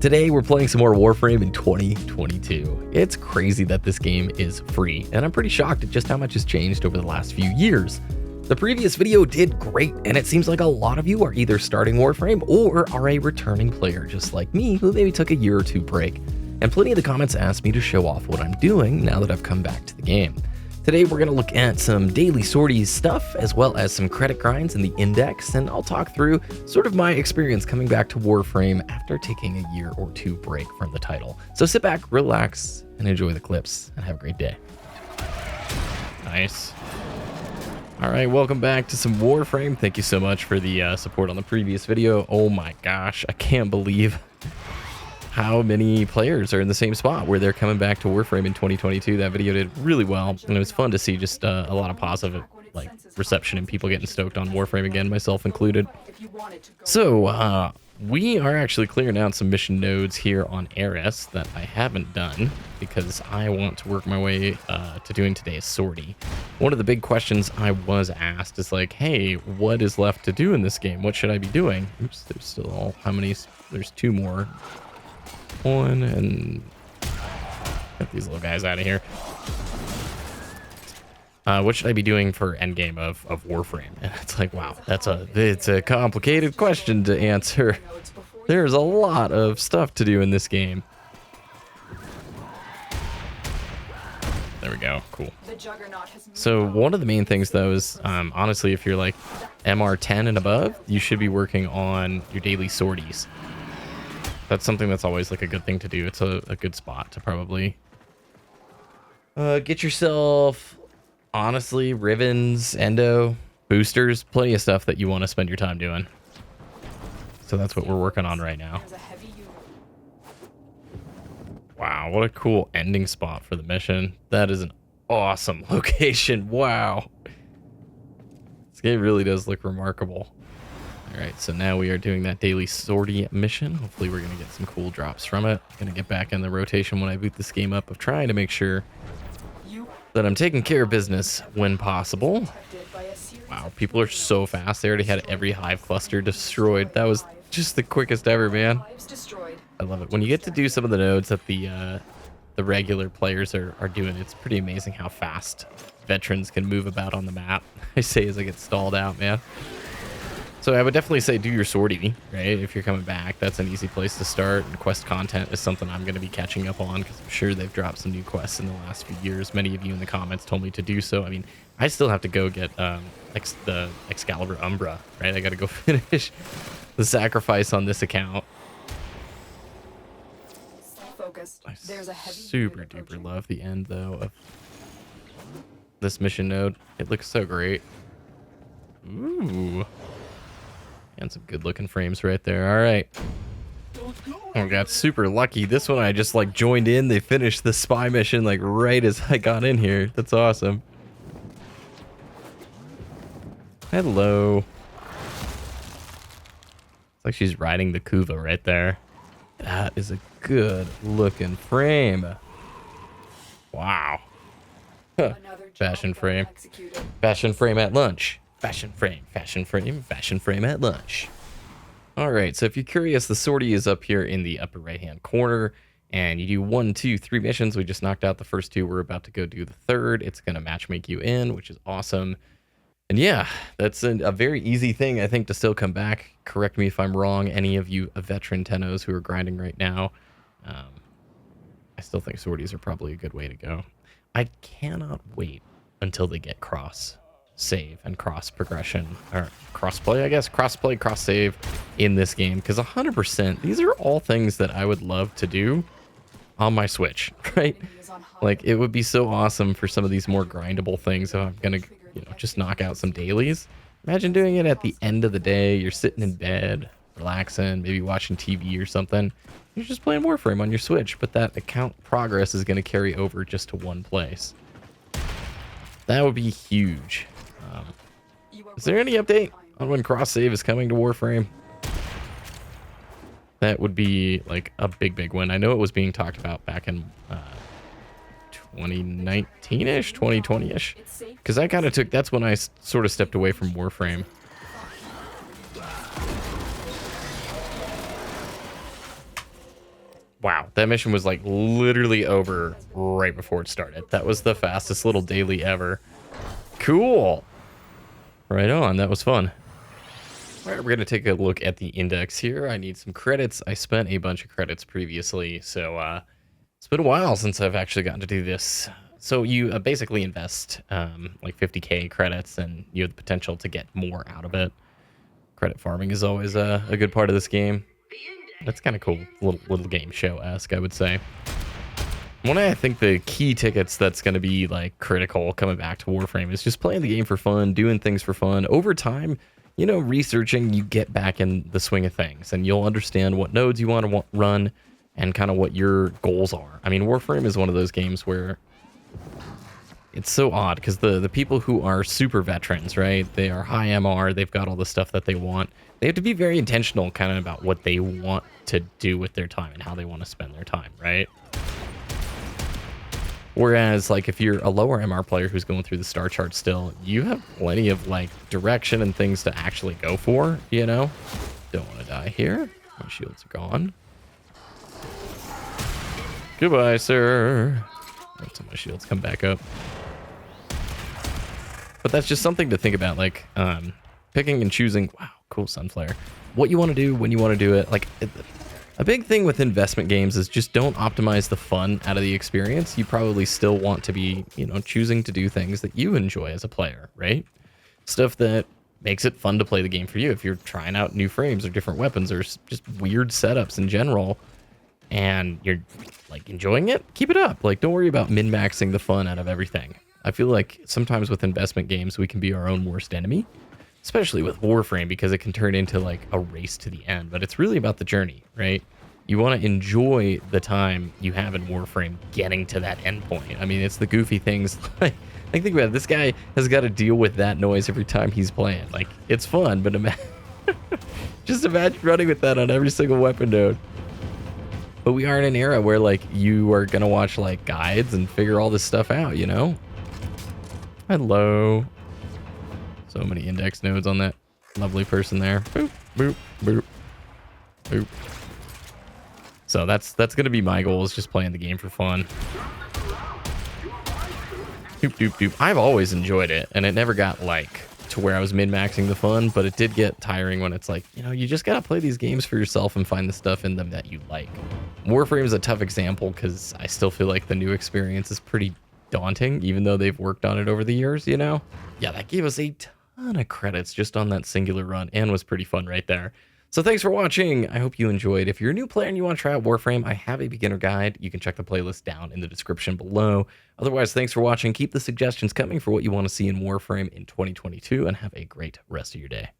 Today we're playing some more Warframe in 2022. It's crazy that this game is free, and I'm pretty shocked at just how much has changed over the last few years. The previous video did great, and it seems like a lot of you are either starting Warframe or are a returning player just like me who maybe took a year or two break. And plenty of the comments asked me to show off what I'm doing now that I've come back to the game. Today we're going to look at some daily sorties stuff, as well as some credit grinds in the index, and I'll talk through sort of my experience coming back to Warframe after taking a year or two break from the title. So sit back, relax, and enjoy the clips, and have a great day. Nice. Alright, welcome back to some Warframe. Thank you so much for the support on the previous video. Oh my gosh, I can't believe how many players are in the same spot where they're coming back to Warframe in 2022. That video did really well, and it was fun to see just a lot of positive reception and people getting stoked on Warframe again, myself included. So we are actually clearing out some mission nodes here on Eris that I haven't done because I want to work my way to doing today's sortie. One of the big questions I was asked is like, hey, what is left to do in this game? What should I be doing? Oops, there's still how many? There's two more. One, and get these little guys out of here. What should I be doing for endgame of Warframe? And it's like, wow, it's a complicated question to answer. There's a lot of stuff to do in this game. There we go, cool. So one of the main things though is, honestly, if you're like MR10 and above, you should be working on your daily sorties. That's something that's always like a good thing to do. It's a good spot to probably get yourself, honestly, Rivens, Endo, boosters, plenty of stuff that you want to spend your time doing. So that's what we're working on right now. Wow, what a cool ending spot for the mission. That is an awesome location. Wow. This game really does look remarkable. Alright, so now we are doing that daily sortie mission. Hopefully we're going to get some cool drops from it. Going to get back in the rotation when I boot this game up of trying to make sure that I'm taking care of business when possible. Wow, people are so fast. They already had every hive cluster destroyed. That was just the quickest ever, man. I love it. When you get to do some of the nodes that the regular players are doing, it's pretty amazing how fast veterans can move about on the map. I say as I get stalled out, man. So I would definitely say do your sortie, right? If you're coming back, that's an easy place to start. And quest content is something I'm going to be catching up on because I'm sure they've dropped some new quests in the last few years. Many of you in the comments told me to do so. I mean, I still have to go get the Excalibur Umbra, right? I got to go finish the sacrifice on this account. I super duper love the end, though, of this mission node. It looks so great. Ooh. And some good looking frames right there. All right. I got super lucky. This one I just like joined in. They finished the spy mission like right as I got in here. That's awesome. Hello. It's like she's riding the Kuva right there. That is a good looking frame. Wow. Huh. Fashion frame. Fashion frame at lunch. Fashion frame, fashion frame, fashion frame at lunch. All right, so if you're curious, the sortie is up here in the upper right-hand corner, and you do 1, 2, 3 missions. We just knocked out the first 2. We're about to go do the third. It's going to matchmake you in, which is awesome. And yeah, that's a very easy thing, I think, to still come back. Correct me if I'm wrong, any of you veteran tennos who are grinding right now. I still think sorties are probably a good way to go. I cannot wait until they get cross save and cross progression, or crossplay, I guess, crossplay, cross save in this game, because 100% these are all things that I would love to do on my Switch, right? Like, it would be so awesome for some of these more grindable things if I'm gonna, you know, just knock out some dailies. Imagine doing it at the end of the day. You're sitting in bed, relaxing, maybe watching TV or something. You're just playing Warframe on your Switch, but that account progress is going to carry over just to one place. That would be huge. Is there any update on when cross save is coming to Warframe? That would be like a big win. I know it was being talked about back in 2019-ish, 2020-ish, because I kind of took, that's when I sort of stepped away from Warframe. Wow, that mission was like literally over right before it started. That was the fastest little daily ever. Cool. Right on, that was fun. All right, we're going to take a look at the index here. I need some credits. I spent a bunch of credits previously, so it's been a while since I've actually gotten to do this. So you basically invest like 50k credits, and you have the potential to get more out of it. Credit farming is always a good part of this game. That's kind of cool. Little game show-esque, I would say. One of, I think, the key tickets that's going to be like critical coming back to Warframe is just playing the game for fun, doing things for fun. Over time, you know, researching, you get back in the swing of things, and you'll understand what nodes you want to run and kind of what your goals are. I mean, Warframe is one of those games where it's so odd because the people who are super veterans, right? They are high MR, they've got all the stuff that they want. They have to be very intentional kind of about what they want to do with their time and how they want to spend their time, right? Whereas, like, if you're a lower MR player who's going through the star chart still, you have plenty of, like, direction and things to actually go for, you know? Don't want to die here. My shields are gone. Goodbye, sir. Until my shields come back up. But that's just something to think about, like, picking and choosing, wow, cool sunflare, what you want to do, when you want to do it. Like, a big thing with investment games is just don't optimize the fun out of the experience. You probably still want to be, you know, choosing to do things that you enjoy as a player, right? Stuff that makes it fun to play the game for you. If you're trying out new frames or different weapons or just weird setups in general, and you're, like, enjoying it, keep it up. Like, don't worry about min-maxing the fun out of everything. I feel like sometimes with investment games, we can be our own worst enemy, especially with Warframe, because it can turn into like a race to the end, but it's really about the journey, right? You want to enjoy the time you have in Warframe getting to that end point. I mean, it's the goofy things. Like, think about it. This guy has got to deal with that noise every time he's playing. Like, it's fun, but just imagine running with that on every single weapon node. But we are in an era where, like, you are going to watch, like, guides and figure all this stuff out, you know? Hello. So many index nodes on that lovely person there. Boop, boop, boop, boop. So that's going to be my goal, is just playing the game for fun. Doop, doop, doop. I've always enjoyed it, and it never got, like, to where I was min-maxing the fun, but it did get tiring when it's like, you know, you just got to play these games for yourself and find the stuff in them that you like. Warframe is a tough example because I still feel like the new experience is pretty daunting, even though they've worked on it over the years, you know? Yeah, that gave us a ton of credits just on that singular run and was pretty fun right there. So thanks for watching. I hope you enjoyed. If you're a new player and you want to try out Warframe, I have a beginner guide. You can check the playlist down in the description below. Otherwise, thanks for watching. Keep the suggestions coming for what you want to see in Warframe in 2022, and have a great rest of your day.